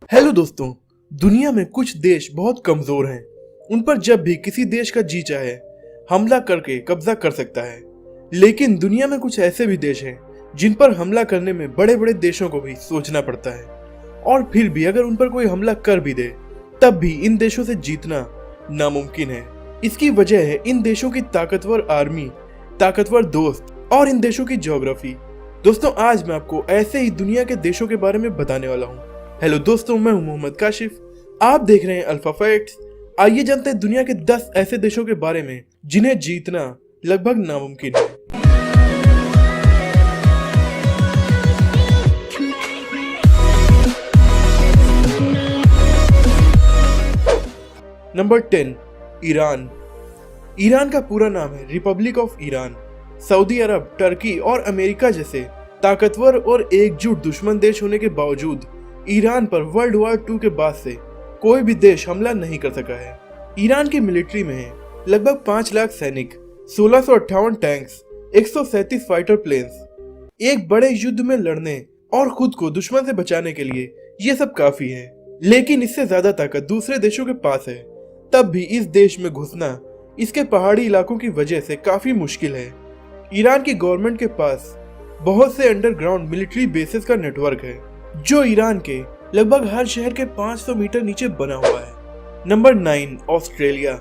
Hello दोस्तों। दुनिया में कुछ देश बहुत कमजोर हैं। उन पर जब भी किसी देश का जी चाहे हमला करके कब्जा कर सकता है। लेकिन दुनिया में कुछ ऐसे भी देश हैं जिन पर हमला करने में बड़े बड़े देशों को भी सोचना पड़ता है, और फिर भी अगर उन पर कोई हमला कर भी दे तब भी इन देशों से जीतना नामुमकिन है। इसकी वजह है इन देशों की ताकतवर आर्मी, ताकतवर दोस्त और इन देशों की ज्योग्राफी। दोस्तों, आज मैं आपको ऐसे ही दुनिया के देशों के बारे में बताने वाला हूँ। हेलो दोस्तों, मैं हूं मोहम्मद काशिफ। आप देख रहे हैं अल्फा फैक्ट्स। आइए जानते हैं दुनिया के 10 ऐसे देशों के बारे में जिन्हें जीतना लगभग नामुमकिन है। Number 10, Iran. ईरान का पूरा नाम है Republic of Iran. Saudi Arab, Turkey और अमेरिका जैसे ताकतवर और एकजुट दुश्मन देश होने के बावजूद ईरान पर वर्ल्ड वॉर 2 के बाद से कोई भी देश हमला नहीं कर सका है। ईरान की मिलिट्री में है लगभग 5 लाख सैनिक, 1658 टैंक्स, 137 फाइटर प्लेन्स। एक बड़े युद्ध में लड़ने और खुद को दुश्मन से बचाने के लिए ये सब काफी है। लेकिन इससे ज्यादा ताकत दूसरे देशों के पास है। तब भी इस देश में घुसना इसके पहाड़ी इलाकों की वजह से काफी मुश्किल है। ईरान की गवर्नमेंट के पास बहुत से अंडरग्राउंड मिलिट्री बेसेस का नेटवर्क है जो ईरान के लगभग हर शहर के 500 मीटर नीचे बना हुआ है। Number 9, Australia.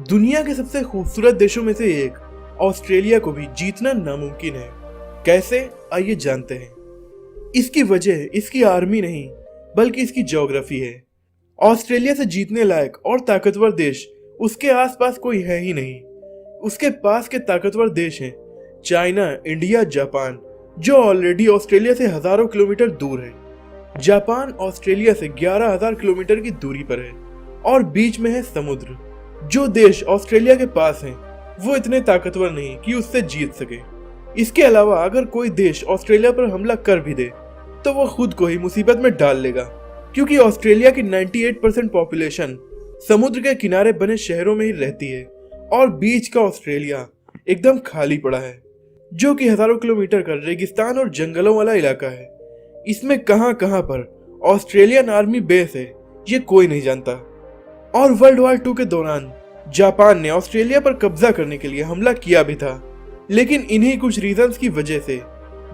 दुनिया के सबसे खूबसूरत देशों में से एक ऑस्ट्रेलिया को भी जीतना नामुमकिन है। कैसे, आइए जानते हैं। इसकी वजह इसकी आर्मी नहीं बल्कि इसकी ज्योग्राफी है। ऑस्ट्रेलिया से जीतने लायक और ताकतवर देश उसके आसपास कोई है ही नहीं। उसके पास के ताकतवर देश हैं चाइना, इंडिया, जापान, जो ऑलरेडी ऑस्ट्रेलिया से हजारों किलोमीटर दूर है। जापान ऑस्ट्रेलिया से 11,000 किलोमीटर की दूरी पर है और बीच में है समुद्र। जो देश ऑस्ट्रेलिया के पास हैं, वो इतने ताकतवर नहीं कि उससे जीत सके। इसके अलावा अगर कोई देश ऑस्ट्रेलिया पर हमला कर भी दे तो वो खुद को ही मुसीबत में डाल लेगा, क्योंकि ऑस्ट्रेलिया की 98% पॉपुलेशन समुद्र के किनारे बने शहरों में ही रहती है और बीच का ऑस्ट्रेलिया एकदम खाली पड़ा है, जो कि हजारों किलोमीटर का रेगिस्तान और जंगलों वाला इलाका है। इसमें कहां कहां पर ऑस्ट्रेलियन आर्मी बेस है ये कोई नहीं जानता। और वर्ल्ड वॉर 2 के दौरान जापान ने ऑस्ट्रेलिया पर कब्जा करने के लिए हमला किया भी था, लेकिन इन्हीं कुछ रीजंस की वजह से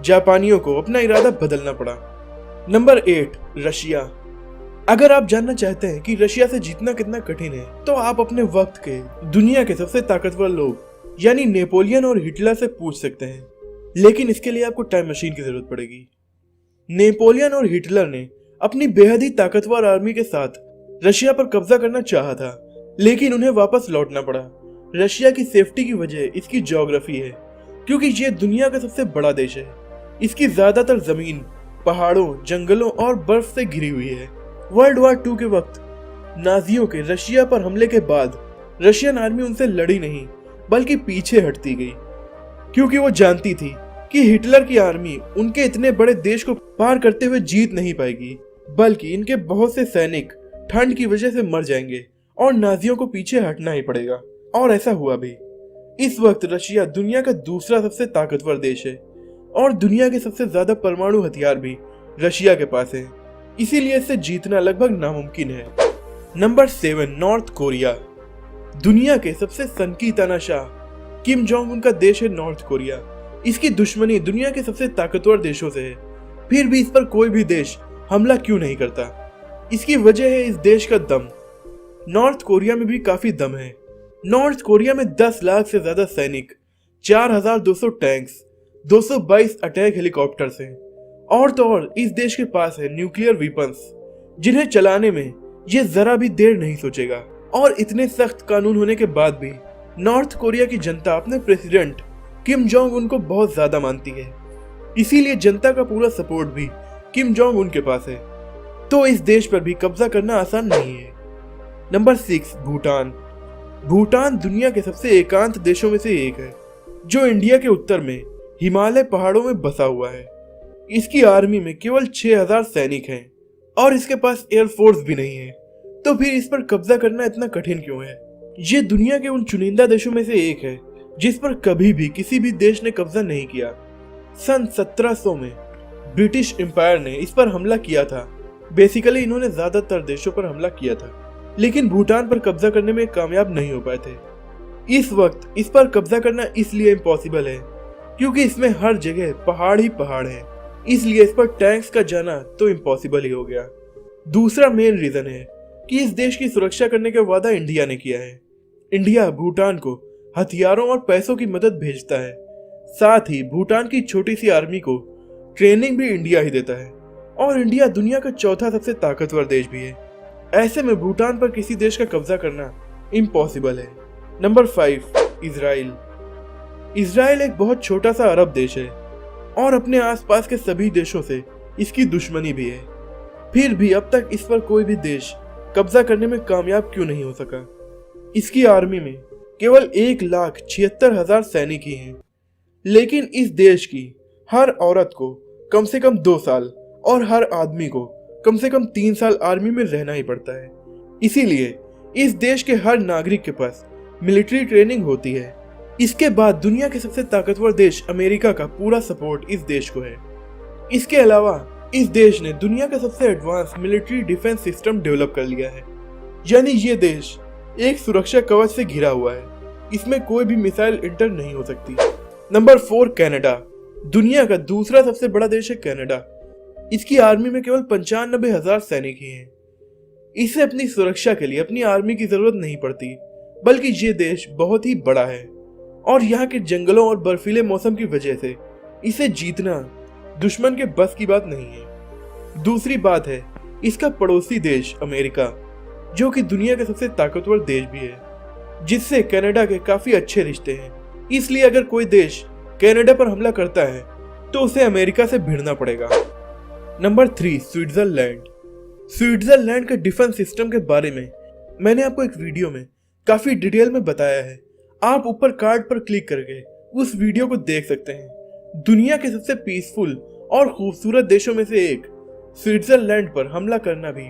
जापानियों को अपना इरादा बदलना पड़ा। Number 8, Russia. अगर आप जानना चाहते हैं कि रशिया से जीतना कितना कठिन है तो आप अपने वक्त के दुनिया के सबसे ताकतवर लोग यानी नेपोलियन और हिटलर से पूछ सकते हैं, लेकिन इसके लिए आपको टाइम मशीन की जरूरत पड़ेगी। नेपोलियन और हिटलर ने अपनी बेहद ही ताकतवर आर्मी के साथ रशिया पर कब्जा करना चाहा था, लेकिन उन्हें वापस लौटना पड़ा। रशिया की सेफ्टी की वजह इसकी ज्योग्राफी है, क्योंकि ये दुनिया का सबसे बड़ा देश है। इसकी ज्यादातर जमीन पहाड़ों, जंगलों और बर्फ से घिरी हुई है। वर्ल्ड वॉर 2 के वक्त नाजियों के रशिया पर हमले के बाद रशियन आर्मी उनसे लड़ी नहीं बल्कि पीछे हटती गई, क्योंकि वो जानती थी कि हिटलर की आर्मी उनके इतने बड़े देश को पार करते हुए जीत नहीं पाएगी, बल्कि इनके बहुत से सैनिक ठंड की वजह से मर जाएंगे और नाजियों को पीछे हटना ही पड़ेगा। और ऐसा हुआ भी। इस वक्त रशिया दुनिया का दूसरा सबसे ताकतवर देश है और दुनिया के सबसे ज्यादा परमाणु हथियार भी रशिया के पास है, इसीलिए इससे जीतना लगभग नामुमकिन है। Number 7, north Korea. दुनिया के सबसे सनकी तानाशाह किम जोंग उन का देश है नॉर्थ कोरिया। इसकी दुश्मनी दुनिया के सबसे ताकतवर देशों से है, फिर भी इस पर कोई भी देश हमला क्यों नहीं करता? इसकी वजह है इस देश का दम। नॉर्थ कोरिया में भी काफी दम है। नॉर्थ कोरिया में 10 लाख से ज्यादा सैनिक, 4,200 टैंक्स, 222 अटैक हेलीकॉप्टर्स हैं, और तो और इस देश के पास है न्यूक्लियर वेपन्स जिन्हें चलाने में ये जरा भी देर नहीं सोचेगा। और इतने सख्त कानून होने के बाद भी नॉर्थ कोरिया की जनता अपने प्रेसिडेंट किम जोंग उन को बहुत ज्यादा मानती है, इसीलिए जनता का पूरा सपोर्ट भी किम जोंग उन के पास है। तो इस देश पर भी कब्जा करना आसान नहीं है। नंबर 6, भूटान। भूटान दुनिया के सबसे एकांत देशों में से एक है, जो इंडिया के उत्तर में हिमालय पहाड़ों में बसा हुआ है। इसकी आर्मी में केवल 6,000 सैनिक हैं और इसके पास एयरफोर्स भी नहीं है, तो फिर इस पर कब्जा करना इतना कठिन क्यों है? ये दुनिया के उन चुनिंदा देशों में से एक है जिस पर कभी भी किसी भी देश ने कब्जा नहीं किया। सन 1700 में ब्रिटिश एम्पायर ने इस पर हमला किया था बेसिकली इन्होंने ज्यादातर देशों पर हमला किया था, लेकिन भूटान पर कब्जा करने में कामयाब नहीं हो पाए थे। इस वक्त इस पर कब्जा करना इसलिए इम्पॉसिबल है क्योंकि इसमें हर जगह पहाड़ ही पहाड़ है, इसलिए इस पर टैंक्स का जाना तो इम्पॉसिबल ही हो गया। दूसरा मेन रीजन है कि इस देश की सुरक्षा करने का वादा इंडिया ने किया है। इंडिया भूटान को हथियारों और पैसों की मदद भेजता है, साथ ही भूटान की छोटी सी आर्मी को ट्रेनिंग भी इंडिया ही देता है, और इंडिया दुनिया का चौथा सबसे ताकतवर देश भी है। ऐसे में भूटान पर किसी देश का कब्जा करना इम्पॉसिबल है। Number 5, Israel. इजराइल एक बहुत छोटा सा अरब देश है और अपने आसपास के सभी देशों से इसकी दुश्मनी भी है। फिर भी अब तक इस पर कोई भी देश कब्जा करने में कामयाब क्यों नहीं हो सका? इसकी आर्मी में केवल 1,76,000 सैनिक ही हैं, लेकिन इस देश की हर औरत को कम से कम 2 साल और हर आदमी को कम से कम 3 साल आर्मी में रहना ही पड़ता है। इसीलिए इस देश के हर नागरिक के पास मिलिट्री ट्रेनिंग होती है। इसके बाद दुनिया के सबसे ताकतवर देश अमेरिका का पूरा सपोर्ट इस देश को है। इसके अलावा इस देश ने दुनिया का सबसे advance military defence system develop कर लिया है, यानी ये देश एक सुरक्षा कवच से घिरा हुआ है, इसमें कोई भी मिसाइल इंटर नहीं हो सकती। Number 4, Canada. दुनिया का दूसरा सबसे बड़ा देश है कनाडा। इसकी आर्मी में केवल 95,000 सैनिक ही हैं। इसे अपनी सुरक्षा के लिए अपनी आर्मी की जरूरत नहीं पड़ती, बल्कि ये देश बहुत ही बड़ा है और यहाँ के जंगलों और बर्फीले मौसम की वजह से इसे जीतना दुश्मन के बस की बात नहीं है। दूसरी बात है इसका पड़ोसी देश अमेरिका, जो कि दुनिया का सबसे ताकतवर देश भी है, जिससे कनाडा के काफी अच्छे रिश्ते हैं। इसलिए अगर कोई देश कनाडा पर हमला करता है तो उसे अमेरिका से भिड़ना पड़ेगा। Number 3, Switzerland. स्विट्जरलैंड के डिफेंस सिस्टम के बारे में मैंने आपको एक वीडियो में काफी डिटेल में बताया है। आप ऊपर कार्ड पर क्लिक करके उस वीडियो को देख सकते हैं। दुनिया के सबसे पीसफुल और खूबसूरत देशों में से एक स्विट्जरलैंड पर हमला करना भी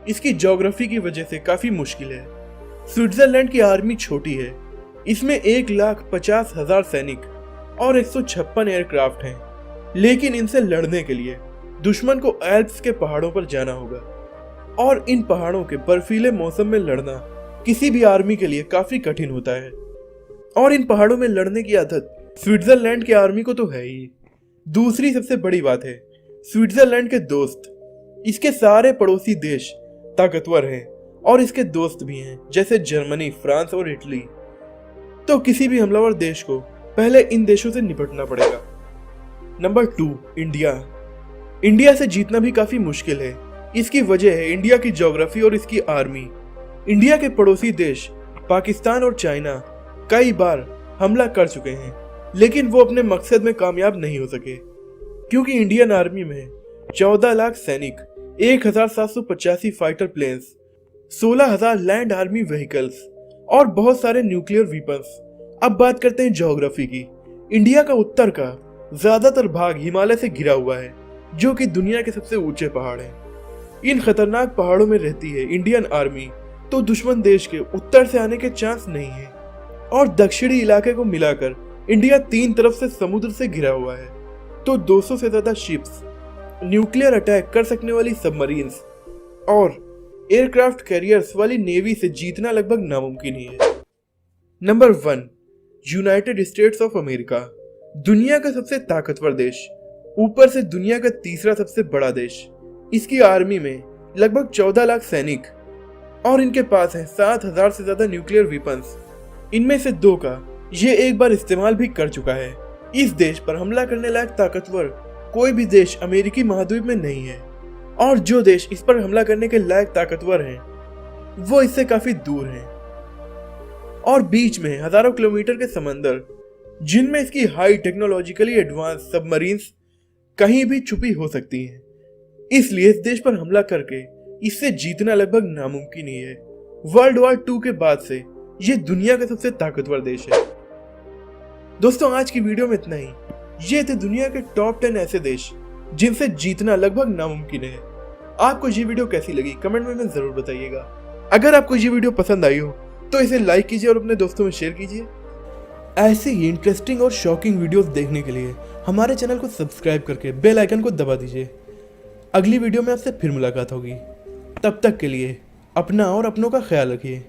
इसकी ज्योग्राफी की वजह से काफी मुश्किल है। स्विट्जरलैंड की आर्मी छोटी है, इसमें 1,50,000 सैनिक और 156 एयरक्राफ्ट हैं, लेकिन इनसे लड़ने के लिए दुश्मन को एल्प्स के पहाड़ों पर जाना होगा, और इन पहाड़ों के बर्फीले मौसम में लड़ना किसी भी आर्मी के लिए काफी कठिन होता है, और इन पहाड़ों में लड़ने की आदत स्विट्जरलैंड की आर्मी को तो है ही। दूसरी सबसे बड़ी बात है स्विट्जरलैंड के दोस्त। इसके सारे पड़ोसी देश ताकतवर हैं और इसके दोस्त भी हैं, जैसे जर्मनी, फ्रांस और इटली। तो किसी भी हमलावर देश को पहले इन देशों से निपटना पड़ेगा। Number 2, India. इंडिया से जीतना भी काफी मुश्किल है। इसकी वजह है इंडिया की ज्योग्राफी और इसकी आर्मी। इंडिया के पड़ोसी देश पाकिस्तान और चाइना कई बार हमला कर चुके हैं, लेकिन वो अपने मकसद में कामयाब नहीं हो सके, क्योंकि इंडियन आर्मी में 14 लाख सैनिक, 1,785 fighter planes, 16,000 land army vehicles और बहुत सारे न्यूक्लियर वीपन्स। अब बात करते हैं ज्योग्राफी की। इंडिया का उत्तर का ज्यादातर भाग हिमालय से घिरा हुआ है, जो कि दुनिया के सबसे ऊंचे पहाड़ हैं। इन खतरनाक पहाड़ों में रहती है इंडियन आर्मी, तो दुश्मन देश के उत्तर से आने के चांस नहीं है। और दक्षिणी इलाके को मिलाकर इंडिया 3 तरफ से समुद्र से घिरा हुआ है, तो 200 से ज्यादा शिप्स, न्यूक्लियर अटैक कर सकने वाली सबमरीन्स और एयरक्राफ्ट कैरियर्स वाली नेवी से जीतना लगभग नामुमकिन ही है। Number 1, United states of America. दुनिया का सबसे ताकतवर देश, ऊपर से दुनिया का तीसरा सबसे बड़ा देश। इसकी आर्मी में लगभग 14 लाख सैनिक और इनके पास है 7,000 से ज्यादा न्यूक्लियर वेपन्स। इनमें से 2 का ये एक बार इस्तेमाल भी कर चुका है। इस देश पर हमला करने लायक ताकतवर कोई भी देश अमेरिकी महाद्वीप में नहीं है, और जो देश इस पर हमला करने के लायक ताकतवर हैं, वो इससे काफी दूर हैं और बीच में हजारों किलोमीटर के समंदर, जिनमें इसकी हाई टेक्नोलॉजिकली एडवांस सबमरीन्स कहीं भी छुपी हो सकती हैं। इसलिए इस देश पर हमला करके इससे जीतना लगभग नामुमकिन ही है। वर्ल्ड वॉर 2 के बाद से ये दुनिया का सबसे ताकतवर देश है। दोस्तों, आज की वीडियो में इतना ही। ये थे दुनिया के टॉप 10 ऐसे देश जिनसे जीतना लगभग नामुमकिन है। आपको ये वीडियो कैसी लगी कमेंट में जरूर बताइएगा। अगर आपको ये वीडियो पसंद आई हो तो इसे लाइक कीजिए और अपने दोस्तों में शेयर कीजिए। ऐसे ही इंटरेस्टिंग और शॉकिंग वीडियोस देखने के लिए हमारे चैनल को सब्सक्राइब करके बेल आइकन को दबा दीजिए। अगली वीडियो में आपसे फिर मुलाकात होगी। तब तक के लिए अपना और अपनों का ख्याल रखिए।